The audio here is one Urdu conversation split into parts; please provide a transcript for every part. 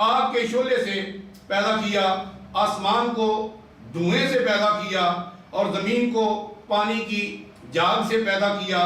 آگ کے شعلے سے پیدا کیا، آسمان کو دھوئیں سے پیدا کیا اور زمین کو پانی کی جھاگ سے پیدا کیا،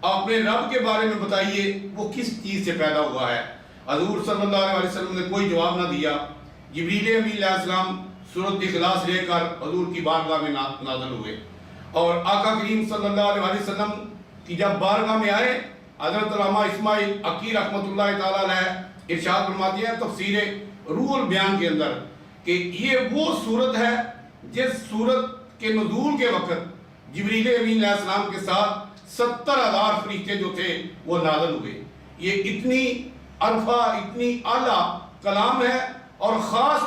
اپنے رب کے بارے میں بتائیے وہ کس چیز سے پیدا ہوا ہے؟ حضور صلی اللہ علیہ وسلم نے کوئی جواب نہ دیا۔ جبریل امین علیہ السلام سورۃ اخلاص لے کر حضور کی بارگاہ میں نازل ہوئے، اور آقا کریم صلی اللہ علیہ وسلم کی جب بارگاہ میں آئے، حضرت علامہ اسماعیل عقی رحمۃ اللہ تعالیٰ علیہ ارشاد فرماتے ہیں تفسیر روح البیان کے اندر کہ یہ وہ صورت ہے جس صورت کے نزول کے وقت جبریل امین علیہ السلام کے ساتھ 70,000 فرشتے جو تھے وہ نازل ہوئے۔ یہ اتنی عرفہ، اتنی اعلیٰ کلام ہے اور خاص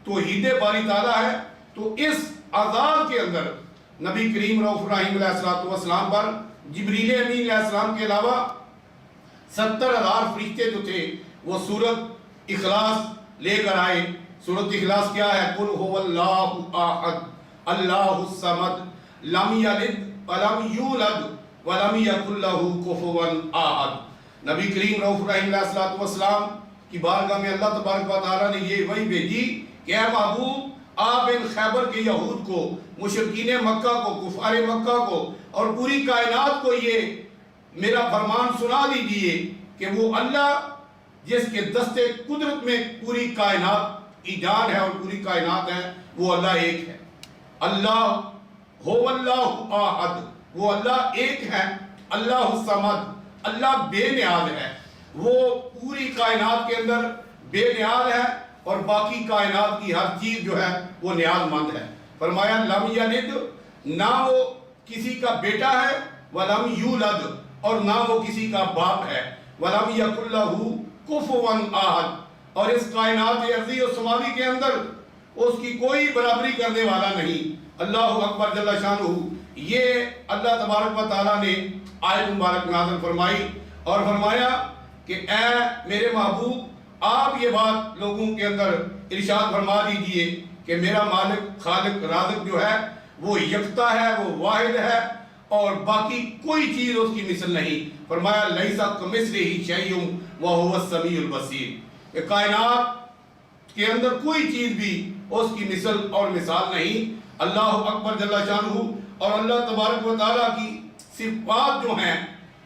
توحید باری تعالیٰ ہے۔ تو اس آزاد کے اندر نبی کریم رؤوف الرحیم علیہ السلام پر جبریل امین علیہ السلام کے علاوہ 70,000 فرشتے جو تھے وہ سورۃ اخلاص لے کر آئے۔ سورۃ اخلاص کیا ہے؟ قل هو اللہ احد اللہ الصمد لم یلد ولم یولد ولم یکن لہ کفوا احد۔ نبی کریم رؤوف الرحیم علیہ السلام کی بارگاہ میں اللہ تبارک و تعالیٰ نے یہ وحی بھیجی کہ اے محبوب، آپ ان خیبر کے یہود کو، مشرکین مکہ کو، کفار مکہ کو اور پوری کائنات کو یہ میرا فرمان سنا دیجئے کہ وہ اللہ جس کے دست قدرت میں پوری کائنات کی جان ہے اور پوری کائنات ہے، وہ اللہ ایک ہے۔ اللہ ہو اللہ احد، وہ اللہ ایک ہے۔ اللہ الصمد، اللہ بے نیاز ہے، وہ پوری کائنات کے اندر بے نیاز ہے اور باقی کائنات کی ہر چیز جو ہے وہ نیاز مند ہے۔ فرمایا لم یلد، نہ وہ کسی کا بیٹا ہے، ولم یولد، اور نہ وہ کسی کا باپ ہے، ولم یکن لہ کفوا احد، اور اس کائنات ارضی و سماوی کے اندر اس کی کوئی برابری کرنے والا نہیں۔ اللہ اکبر جل شانہ۔ یہ اللہ تبارک و تعالیٰ نے آیت مبارک نازل فرمائی اور فرمایا کہ اے میرے محبوب، آپ یہ بات لوگوں کے اندر ارشاد فرما دیجئے کہ میرا مالک، خالق، رازق جو ہے وہ یکتا ہے، وہ واحد ہے اور باقی کوئی چیز اس کی مثل نہیں۔ فرمایا لیس کمثلہ شیء وہو السمیع البصیر، کہ کائنات کے اندر کوئی چیز بھی اس کی مثل اور مثال نہیں۔ اللہ اکبر جل شانہ۔ اور اللہ تبارک و تعالیٰ کی صفات جو ہیں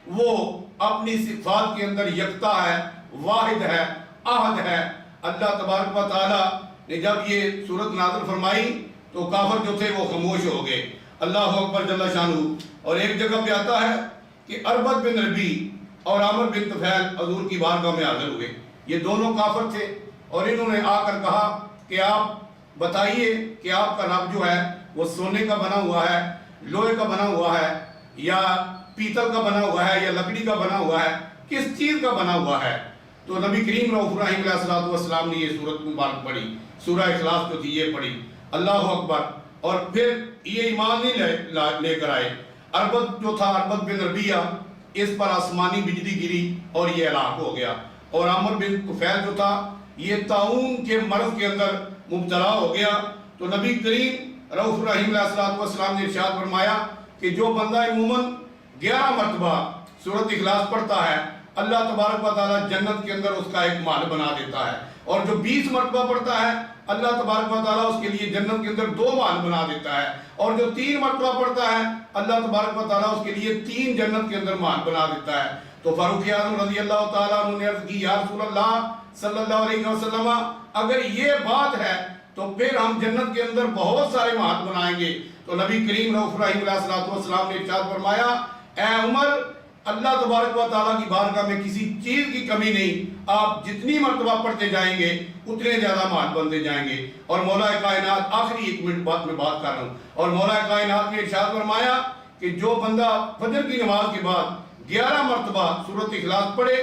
وہ اپنی صفات کے اندر یکتا ہے، واحد ہے، احد ہے۔ اللہ تبارک و تعالیٰ نے جب یہ صورت نازل فرمائی تو کافر جو تھے وہ خاموش ہو گئے۔ اللہ اکبر جل شانہ۔ اور ایک جگہ پہ آتا ہے کہ اربد بن ربی اور عامر بن طفیل حضور کی بارگاہ میں حاضر ہوئے۔ یہ دونوں کافر تھے اور انہوں نے آ کر کہا کہ آپ بتائیے کہ آپ کا رب جو ہے وہ سونے کا بنا ہوا ہے، لوہے کا بنا ہوا ہے، یا پیتل کا بنا ہوا ہے، یا لکڑی کا بنا ہوا ہے، کس چیز کا بنا ہوا ہے؟ تو نبی کریم رؤوف الرحیم علیہ السلام نے یہ سورت مبارک پڑھی، سورہ اخلاص جو تھی یہ پڑھی۔ اللہ اکبر۔ اور پھر یہ ایمان نہیں لے کر آئے۔ اربد جو تھا، اربد بن ربیہ، اس پر آسمانی بجلی گری اور یہ ہلاک ہو گیا۔ اور عامر بن طفیل جو تھا یہ طاعون کے مرض کے اندر مبتلا ہو گیا۔ تو نبی کریم رؤوف الرحیم علیہ السلام نے ارشاد فرمایا کہ جو بندہ عموماً 11 مرتبہ سورۃ اخلاص پڑھتا ہے، اللہ تبارک و تعالیٰ جنت کے اندر اس کا ایک محل بنا دیتا ہے، اور جو 20 مرتبہ پڑھتا ہے اللہ تبارک و تعالیٰ اس کے لیے جنت کے اندر 2 محل بنا دیتا ہے، اور جو 3 مرتبہ پڑھتا ہے اللہ تبارک و تعالیٰ اس کے لیے 3 جنت کے اندر محل بنا دیتا ہے۔ تو فاروق اعظم رضی اللہ تعالیٰ عنہ نے عرض کی یا رسول اللہ صلی اللہ علیہ وسلم، اگر یہ بات ہے تو پھر ہم جنت کے اندر بہت سارے محل بنائیں گے۔ تو نبی کریم رؤوف الرحیم علیہ السلام نے ارشاد فرمایا اے عمر، اللہ تبارک و تعالیٰ کی بارگاہ میں کسی چیز کی کمی نہیں، آپ جتنی مرتبہ پڑھتے جائیں گے اتنے زیادہ محل بنتے جائیں گے۔ اور مولا کائنات، آخری 1 منٹ بعد میں بات کر رہا ہوں، اور مولا کائنات نے ارشاد فرمایا کہ جو بندہ فجر کی نماز کے بعد 11 مرتبہ سورۃ اخلاص پڑھے،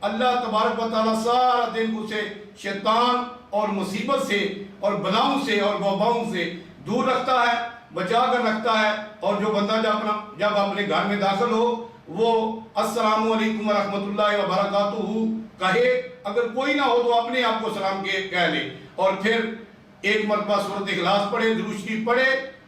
اللہ تبارک و تعالیٰ سارا دن اسے شیطان اور مصیبت سے اور بلاؤں سے اور وباؤں سے دور رکھتا ہے، بچا کر رکھتا ہے۔ اور جو بندہ جب اپنے گھر میں داخل ہو وہ السلام علیکم ورحمۃ اللہ وبرکاتہ کہے، اگر کوئی نہ ہو تو اپنے آپ کو سلام کہہ لے، اور پھر 1 مرتبہ سورۃ اخلاص پڑھے، درود شریف پڑھے،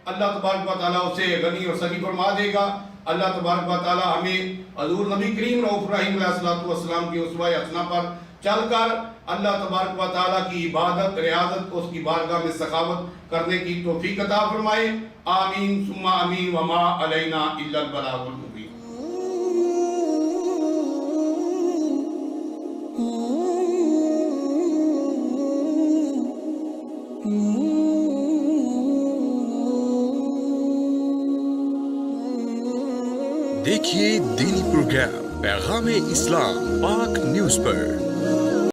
اللہ تبارک و تعالیٰ اسے غنی اور سخی فرما دے گا۔ اللہ تبارک و تعالیٰ ہمیں حضور نبی کریم رؤوف الرحیم علیہ السلام کی اسوہ حسنہ پر چل کر اللہ تبارک و تعالیٰ کی عبادت، ریاضت، اس کی بارگاہ میں سخاوت کرنے کی توفیق عطا فرمائے. آمین ثم آمین. وما علینا الا البلاغ المبین. دیکھیے دینی پروگرام پیغام اسلام پاک نیوز پر.